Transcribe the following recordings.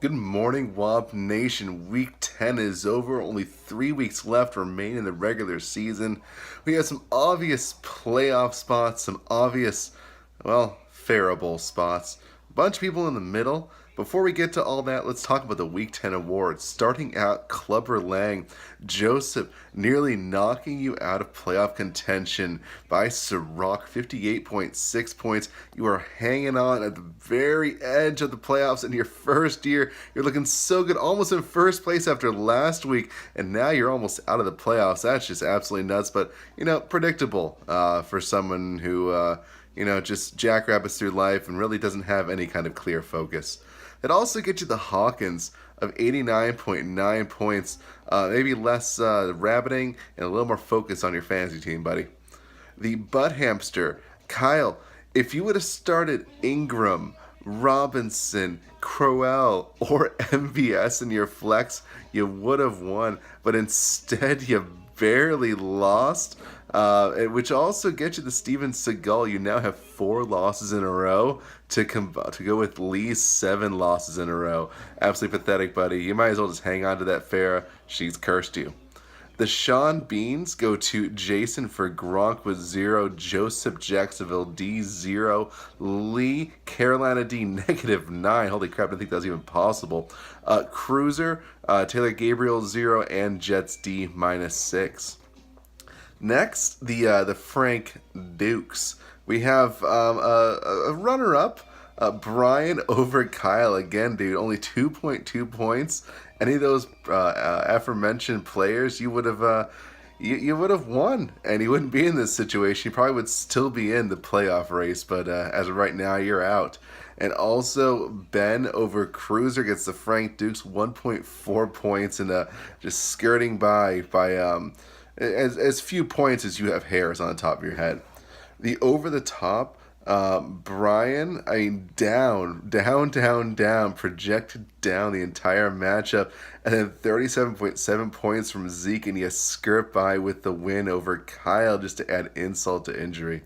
Good morning, Wob Nation. Week 10 is over. Only 3 weeks left remain in the regular season. We have some obvious playoff spots, some obvious, favorable spots. A bunch of people in the middle. Before we get to all that, let's talk about the Week 10 awards. Starting out, Clubber Lang. Joseph nearly knocking you out of playoff contention by Ciroc, 58.6 points. You are hanging on at the very edge of the playoffs in your first year. You're looking so good, almost in first place after last week, and now you're almost out of the playoffs. That's just absolutely nuts, but, predictable for someone who, just jackrabbits through life and really doesn't have any kind of clear focus. It also gets you the Hawkins of 89.9 points. Maybe less rabbiting and a little more focus on your fantasy team, buddy. The Butt Hamster, Kyle, if you would have started Ingram, Robinson, Crowell, or MVS in your flex, you would have won. But instead, you barely lost, which also gets you the Steven Seagal. You now have 4 losses in a row to go with Lee's 7 losses in a row. Absolutely pathetic, buddy. You might as well just hang on to that Farah. She's cursed you. The Sean Beans go to Jason for Gronk with 0, Joseph Jacksonville D 0, Lee Carolina D -9. Holy crap, I didn't think that was even possible. Cruiser, Taylor Gabriel 0, and Jets D -6. Next, the Frank Dukes. We have a runner-up. Brian over Kyle again, dude. Only 2.2 points. Any of those aforementioned players, you would have you would have won, and you wouldn't be in this situation. You probably would still be in the playoff race, but as of right now, you're out. And also, Ben over Cruiser gets the Frank Dukes 1.4 points, and just skirting by as few points as you have hairs on the top of your head. The over the top. Brian, down, projected down the entire matchup, and then 37.7 points from Zeke, and you skirt by with the win over Kyle just to add insult to injury.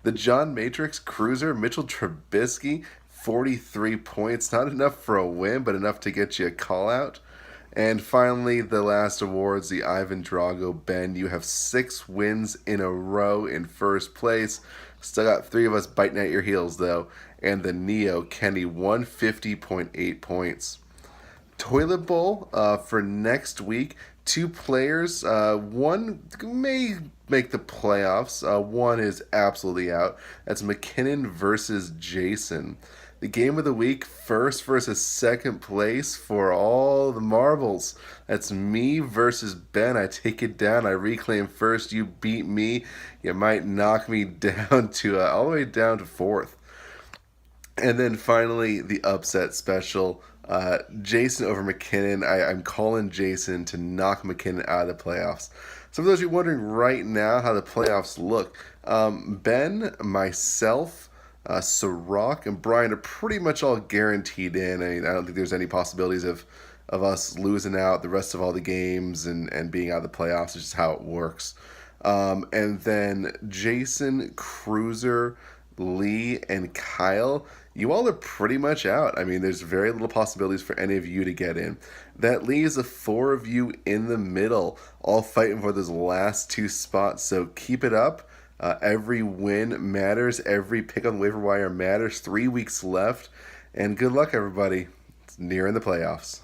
The John Matrix Cruiser, Mitchell Trubisky, 43 points, not enough for a win, but enough to get you a call out. And finally, the last awards, the Ivan Drago Ben. You have 6 wins in a row in first place. Still got 3 of us biting at your heels, though. And the Neo Kenny, 150.8 points. Toilet Bowl for next week. 2 players. One may make the playoffs. One is absolutely out. That's McKinnon versus Jason. The game of the week, first versus second place for all the marbles. That's me versus Ben. I take it down. I reclaim first. You beat me. You might knock me down to all the way down to 4th. And then finally, the upset special. Jason over McKinnon. I'm calling Jason to knock McKinnon out of the playoffs. So for those of you wondering right now how the playoffs look, Ben, myself, Ciroc, and Brian are pretty much all guaranteed in. I don't think there's any possibilities of us losing out the rest of all the games and being out of the playoffs. It's just how it works. And then Jason, Cruiser, Lee, and Kyle, you all are pretty much out. There's very little possibilities for any of you to get in. That leaves the 4 of you in the middle, all fighting for those last 2 spots. So keep it up. Every win matters. Every pick on the waiver wire matters. 3 weeks left. And good luck, everybody. It's nearing the playoffs.